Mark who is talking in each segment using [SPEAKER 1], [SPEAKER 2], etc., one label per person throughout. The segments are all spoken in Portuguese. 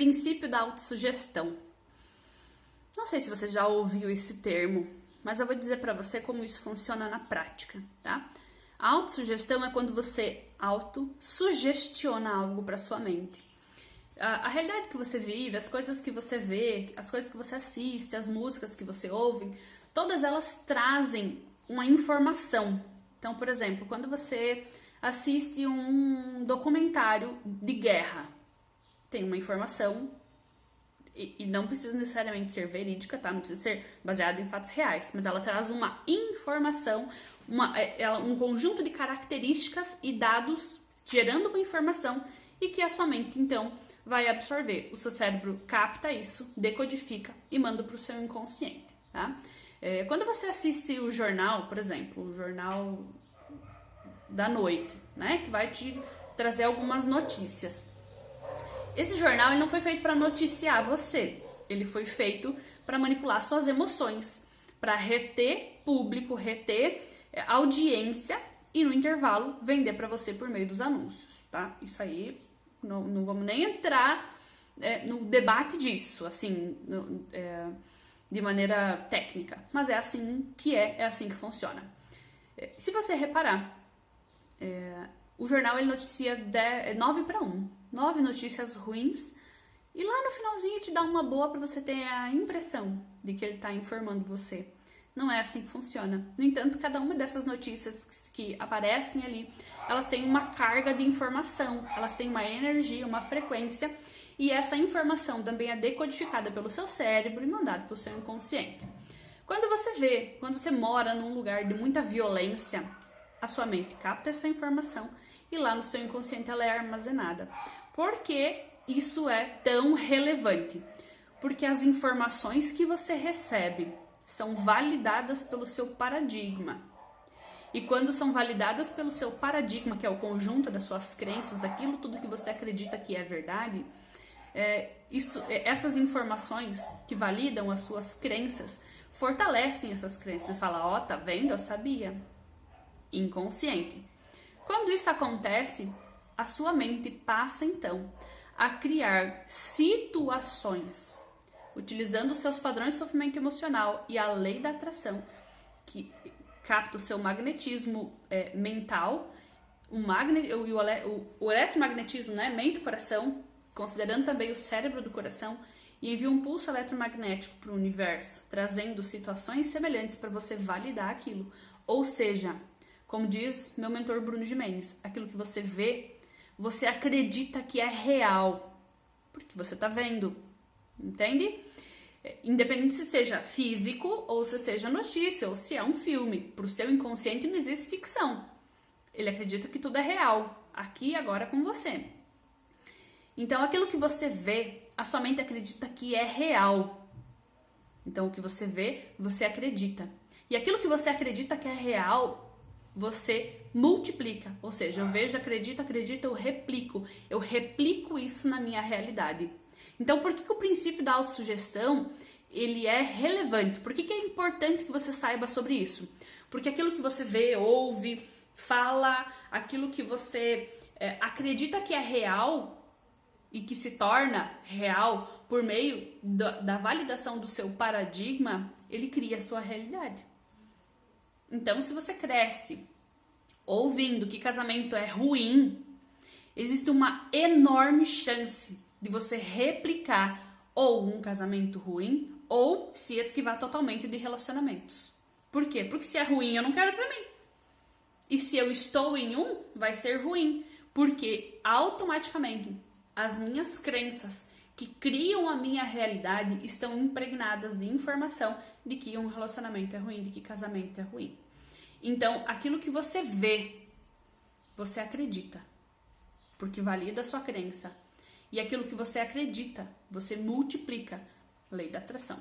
[SPEAKER 1] princípio da autossugestão. Não sei se você já ouviu esse termo, mas eu vou dizer para você como isso funciona na prática, tá? A autossugestão é quando você autossugestiona algo para sua mente. A realidade que você vive, as coisas que você vê, as coisas que você assiste, as músicas que você ouve, todas elas trazem uma informação. Então, por exemplo, quando você assiste um documentário de guerra, tem uma informação, e não precisa necessariamente ser verídica, tá? Não precisa ser baseada em fatos reais, mas ela traz uma informação, um conjunto de características e dados gerando uma informação e que a sua mente, então, vai absorver. O seu cérebro capta isso, decodifica e manda para o seu inconsciente, tá? Quando você assiste o jornal, por exemplo, o jornal da noite, né, que vai te trazer algumas notícias. Esse jornal ele não foi feito para noticiar você, ele foi feito para manipular suas emoções, para reter público, reter audiência e no intervalo vender para você por meio dos anúncios, tá? Isso aí não vamos nem entrar no debate disso, assim, de maneira técnica, mas é assim que é assim que funciona. Se você reparar, o jornal ele noticia 9-1, 9 notícias ruins, e lá no finalzinho te dá uma boa para você ter a impressão de que ele está informando você. Não é assim que funciona. No entanto, cada uma dessas notícias que aparecem ali, elas têm uma carga de informação, elas têm uma energia, uma frequência, e essa informação também é decodificada pelo seu cérebro e mandada para o seu inconsciente. Quando você mora num lugar de muita violência, a sua mente capta essa informação e lá no seu inconsciente ela é armazenada. Por que isso é tão relevante? Porque as informações que você recebe são validadas pelo seu paradigma. E quando são validadas pelo seu paradigma, que é o conjunto das suas crenças, daquilo tudo que você acredita que é verdade, essas informações que validam as suas crenças fortalecem essas crenças. Fala, tá vendo? Eu sabia. Inconsciente. Quando isso acontece, a sua mente passa então a criar situações, utilizando seus padrões de sofrimento emocional e a lei da atração, que capta o seu magnetismo mental, o eletromagnetismo, né, mente-coração, considerando também o cérebro do coração, e envia um pulso eletromagnético para o universo, trazendo situações semelhantes para você validar aquilo. Ou seja, como diz meu mentor Bruno Gimenez, aquilo que você vê, você acredita que é real, porque você está vendo, entende? Independente se seja físico, ou se seja notícia, ou se é um filme, para o seu inconsciente não existe ficção. Ele acredita que tudo é real, aqui e agora com você. Então, aquilo que você vê, a sua mente acredita que é real. Então, o que você vê, você acredita. E aquilo que você acredita que é real, você multiplica, ou seja, eu vejo, acredito, eu replico isso na minha realidade. Então, por que o princípio da autossugestão, ele é relevante? Por que é importante que você saiba sobre isso? Porque aquilo que você vê, ouve, fala, aquilo que você acredita que é real e que se torna real por meio da validação do seu paradigma, ele cria a sua realidade. Então, se você cresce ouvindo que casamento é ruim, existe uma enorme chance de você replicar ou um casamento ruim ou se esquivar totalmente de relacionamentos. Por quê? Porque se é ruim, eu não quero pra mim. E se eu estou em um, vai ser ruim. Porque automaticamente as minhas crenças que criam a minha realidade estão impregnadas de informação de que um relacionamento é ruim, de que casamento é ruim. Então, aquilo que você vê, você acredita, porque valida a sua crença. E aquilo que você acredita, você multiplica, lei da atração.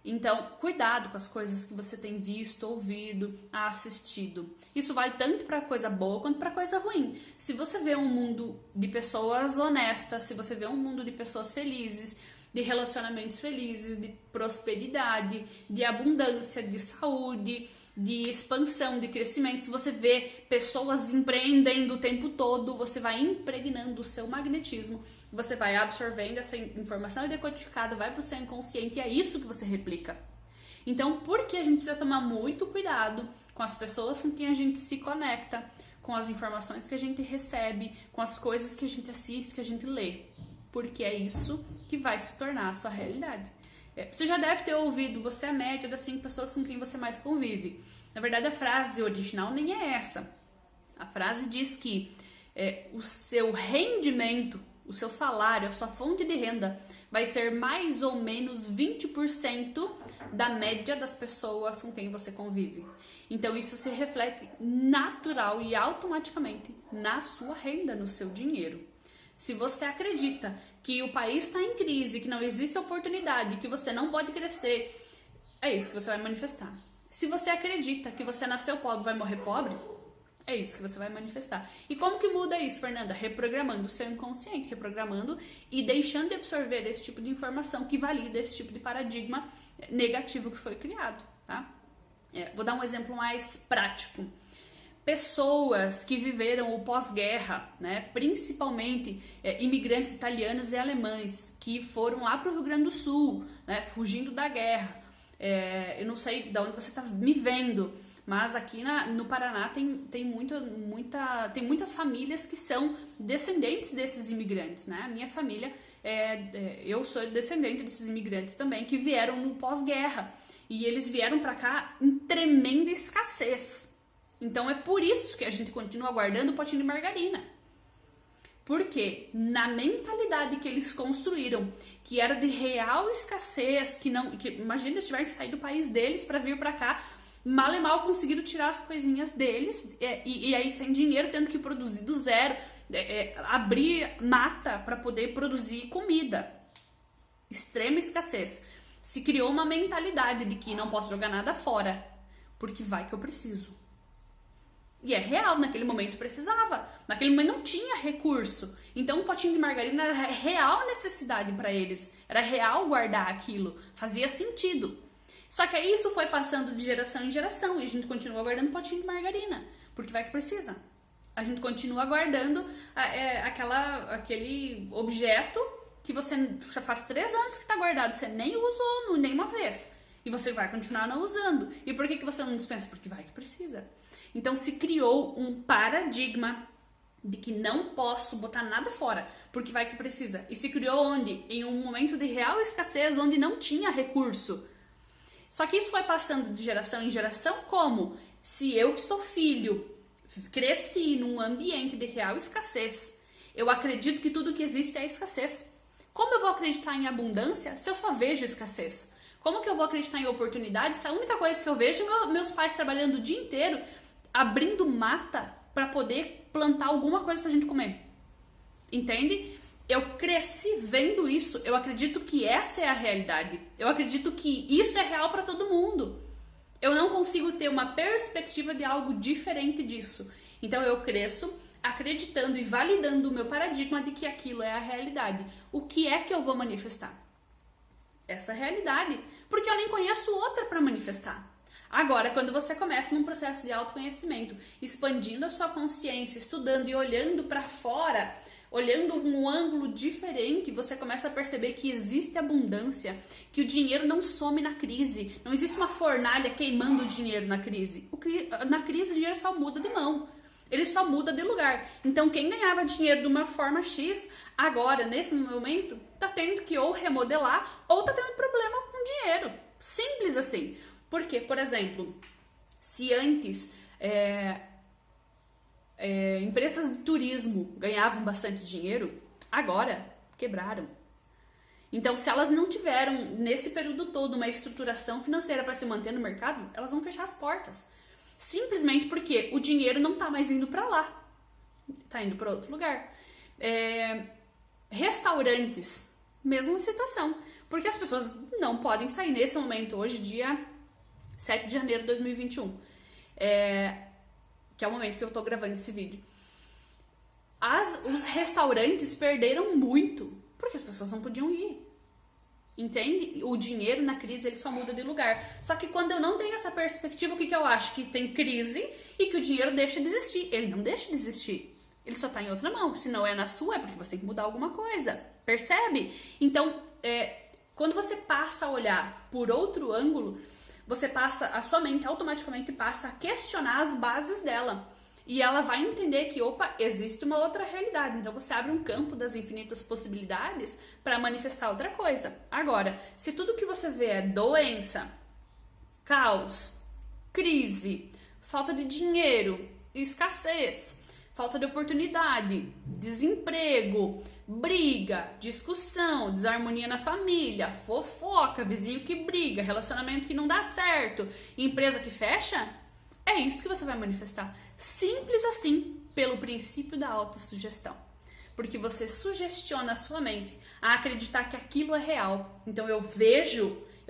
[SPEAKER 1] Então, cuidado com as coisas que você tem visto, ouvido, assistido. Isso vale tanto para coisa boa quanto para coisa ruim. Se você vê um mundo de pessoas honestas, se você vê um mundo de pessoas felizes, de relacionamentos felizes, de prosperidade, de abundância, de saúde, de expansão, de crescimento. Se você vê pessoas empreendendo o tempo todo, você vai impregnando o seu magnetismo, você vai absorvendo essa informação decodificada, vai para o seu inconsciente e é isso que você replica. Então, por que a gente precisa tomar muito cuidado com as pessoas com quem a gente se conecta, com as informações que a gente recebe, com as coisas que a gente assiste, que a gente lê? Porque é isso que vai se tornar a sua realidade. Você já deve ter ouvido, você é a média das 5 pessoas com quem você mais convive. Na verdade, a frase original nem é essa. A frase diz que o seu rendimento, o seu salário, a sua fonte de renda vai ser mais ou menos 20% da média das pessoas com quem você convive. Então, isso se reflete natural e automaticamente na sua renda, no seu dinheiro. Se você acredita que o país está em crise, que não existe oportunidade, que você não pode crescer, é isso que você vai manifestar. Se você acredita que você nasceu pobre, vai morrer pobre, é isso que você vai manifestar. E como que muda isso, Fernanda? Reprogramando o seu inconsciente, reprogramando e deixando de absorver esse tipo de informação que valida esse tipo de paradigma negativo que foi criado, tá? Vou dar um exemplo mais prático. Pessoas que viveram o pós-guerra, né, principalmente imigrantes italianos e alemães que foram lá para o Rio Grande do Sul, né, fugindo da guerra. Eu não sei de onde você está me vendo, mas aqui no Paraná tem muitas famílias que são descendentes desses imigrantes, né? A minha família, eu sou descendente desses imigrantes também, que vieram no pós-guerra. E eles vieram para cá em tremenda escassez. Então é por isso que a gente continua guardando o potinho de margarina. Porque na mentalidade que eles construíram, que era de real escassez, imagina eles tiveram que sair do país deles para vir para cá, mal e mal conseguiram tirar as coisinhas deles, e aí sem dinheiro, tendo que produzir do zero, abrir mata para poder produzir comida. Extrema escassez. Se criou uma mentalidade de que não posso jogar nada fora, porque vai que eu preciso. E é real, naquele momento precisava. Naquele momento não tinha recurso. Então um potinho de margarina era real necessidade para eles. Era real guardar aquilo. Fazia sentido. Só que aí isso foi passando de geração em geração e a gente continua guardando potinho de margarina. Porque vai que precisa. A gente continua guardando aquele objeto que você já faz 3 anos que está guardado. Você nem usou nenhuma vez. E você vai continuar não usando. E por que você não dispensa? Porque vai que precisa. Então se criou um paradigma de que não posso botar nada fora, porque vai que precisa. E se criou onde? Em um momento de real escassez, onde não tinha recurso. Só que isso foi passando de geração em geração como? Se eu que sou filho, cresci num ambiente de real escassez, eu acredito que tudo que existe é escassez. Como eu vou acreditar em abundância se eu só vejo escassez? Como que eu vou acreditar em oportunidade se a única coisa que eu vejo é meus pais trabalhando o dia inteiro, abrindo mata para poder plantar alguma coisa pra gente comer? Entende? Eu cresci vendo isso, eu acredito que essa é a realidade. Eu acredito que isso é real para todo mundo. Eu não consigo ter uma perspectiva de algo diferente disso. Então eu cresço acreditando e validando o meu paradigma de que aquilo é a realidade. O que é que eu vou manifestar? Essa realidade. Porque eu nem conheço outra para manifestar. Agora, quando você começa num processo de autoconhecimento, expandindo a sua consciência, estudando e olhando para fora, olhando um ângulo diferente, você começa a perceber que existe abundância, que o dinheiro não some na crise, não existe uma fornalha queimando o dinheiro na crise. Na crise o dinheiro só muda de mão, ele só muda de lugar. Então quem ganhava dinheiro de uma forma X, agora, nesse momento, tá tendo que ou remodelar ou tá tendo problema com dinheiro. Simples assim. Por quê? Por exemplo, se antes empresas de turismo ganhavam bastante dinheiro, agora quebraram. Então, se elas não tiveram, nesse período todo, uma estruturação financeira para se manter no mercado, elas vão fechar as portas. Simplesmente porque o dinheiro não está mais indo para lá. Está indo para outro lugar. Restaurantes, mesma situação. Porque as pessoas não podem sair nesse momento, hoje, dia 7 de janeiro de 2021. Que é o momento que eu tô gravando esse vídeo. Os restaurantes perderam muito, porque as pessoas não podiam ir. Entende? O dinheiro na crise, ele só muda de lugar. Só que quando eu não tenho essa perspectiva, o que eu acho? Que tem crise e que o dinheiro deixa de existir. Ele não deixa de existir. Ele só tá em outra mão. Se não é na sua, é porque você tem que mudar alguma coisa. Percebe? Então, quando você passa a olhar por outro ângulo, a sua mente automaticamente passa a questionar as bases dela. E ela vai entender que, opa, existe uma outra realidade. Então você abre um campo das infinitas possibilidades para manifestar outra coisa. Agora, se tudo que você vê é doença, caos, crise, falta de dinheiro, escassez, falta de oportunidade, desemprego, briga, discussão, desarmonia na família, fofoca, vizinho que briga, relacionamento que não dá certo, empresa que fecha, é isso que você vai manifestar. Simples assim, pelo princípio da autossugestão. Porque você sugestiona a sua mente a acreditar que aquilo é real. Então eu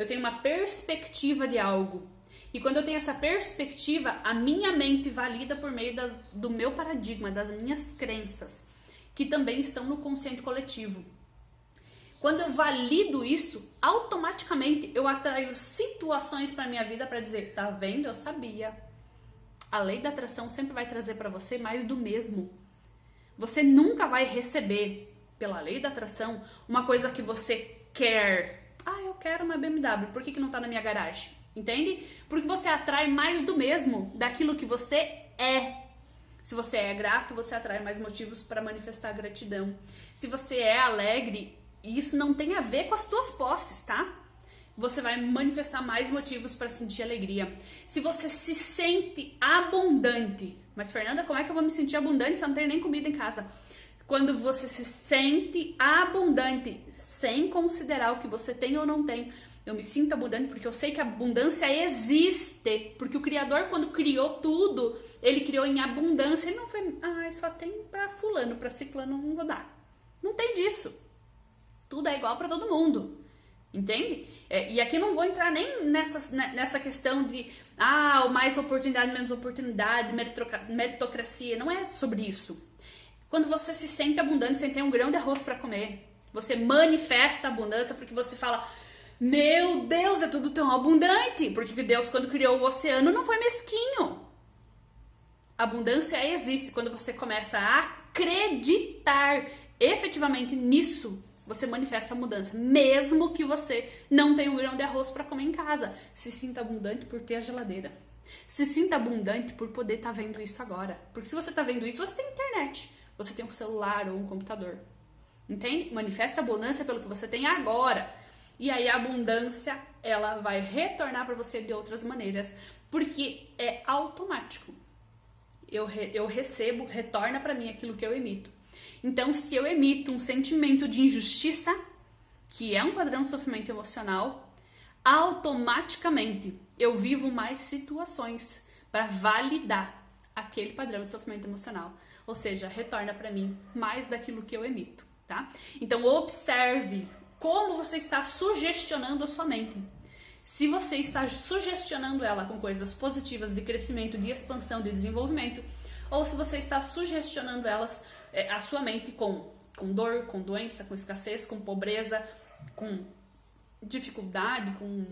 [SPEAKER 1] tenho uma perspectiva de algo. E quando eu tenho essa perspectiva, a minha mente valida por meio do meu paradigma, das minhas crenças, que também estão no consciente coletivo. Quando eu valido isso, automaticamente eu atraio situações para minha vida para dizer, tá vendo? Eu sabia. A lei da atração sempre vai trazer para você mais do mesmo. Você nunca vai receber, pela lei da atração, uma coisa que você quer. Ah, eu quero uma BMW, por que não tá na minha garagem? Entende? Porque você atrai mais do mesmo, daquilo que você é. Se você é grato, você atrai mais motivos para manifestar gratidão. Se você é alegre, isso não tem a ver com as tuas posses, tá? Você vai manifestar mais motivos para sentir alegria. Se você se sente abundante, mas Fernanda, como é que eu vou me sentir abundante se eu não tenho nem comida em casa? Quando você se sente abundante, sem considerar o que você tem ou não tem, eu me sinto abundante porque eu sei que a abundância existe. Porque o Criador, quando criou tudo, ele criou em abundância. Ele não foi, só tem para fulano, para ciclano não vou dar. Não tem disso. Tudo é igual para todo mundo. Entende? E aqui não vou entrar nem nessa questão de mais oportunidade, menos oportunidade, meritocracia. Não é sobre isso. Quando você se sente abundante, você tem um grão de arroz para comer. Você manifesta a abundância porque você fala, meu Deus, é tudo tão abundante. Porque Deus, quando criou o oceano, não foi mesquinho. A abundância existe quando você começa a acreditar efetivamente nisso. Você manifesta a mudança, mesmo que você não tenha um grão de arroz para comer em casa. Se sinta abundante por ter a geladeira. Se sinta abundante por poder estar vendo isso agora. Porque se você está vendo isso, você tem internet. Você tem um celular ou um computador. Entende? Manifesta a abundância pelo que você tem agora. E aí a abundância, ela vai retornar para você de outras maneiras. Porque é automático. Eu recebo, retorna para mim aquilo que eu emito. Então, se eu emito um sentimento de injustiça, que é um padrão de sofrimento emocional, automaticamente eu vivo mais situações para validar aquele padrão de sofrimento emocional. Ou seja, retorna para mim mais daquilo que eu emito, tá? Então, observe como você está sugestionando a sua mente. Se você está sugestionando ela com coisas positivas de crescimento, de expansão, de desenvolvimento, ou se você está sugestionando a sua mente com dor, com doença, com escassez, com pobreza, com dificuldade, com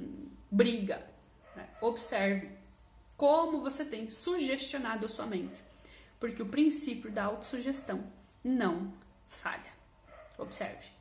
[SPEAKER 1] briga. Né? Observe como você tem sugestionado a sua mente. Porque o princípio da autossugestão não falha. Observe.